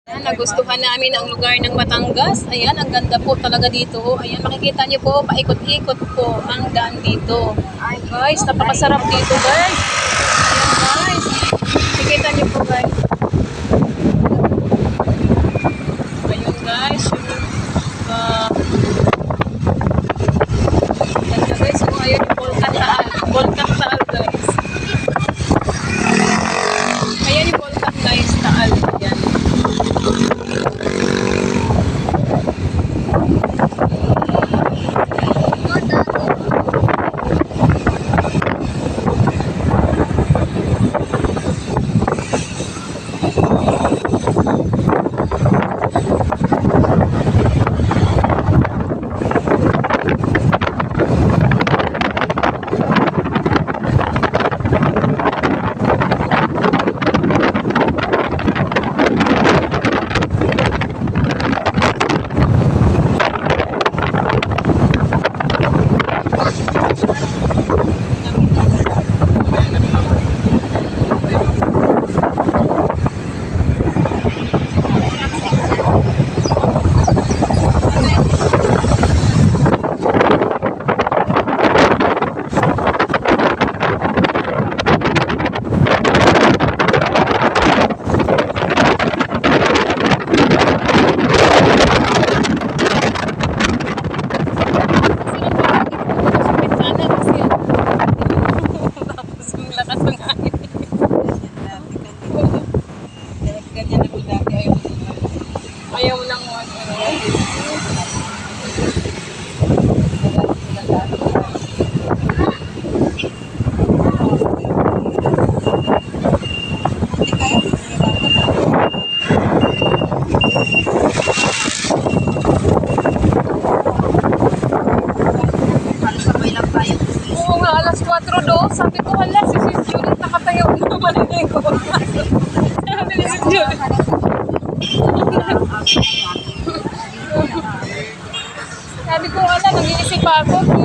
Ayan, nagustuhan namin ang lugar ng Batangas. Ayan, ang ganda po talaga dito. Ayan, makikita niyo po, paikot-ikot po ang daan dito. Ay, guys, napakasarap dito, guys. Ayan, guys. Makikita niyo po, guys. Ayun, guys. Ganda, guys. So, ayun yung Volcan Taal. Volcan Taal, guys. Ayan yung Volcan, guys. Taal. Ayan. Ayaw lang oo nga, alas 4 do. Sabi ko, hala, si Sis Julie, nakatayo na maligay ko. Sabi ni Sis Julie. Sabi ko, hala, nag-iisip pa ako.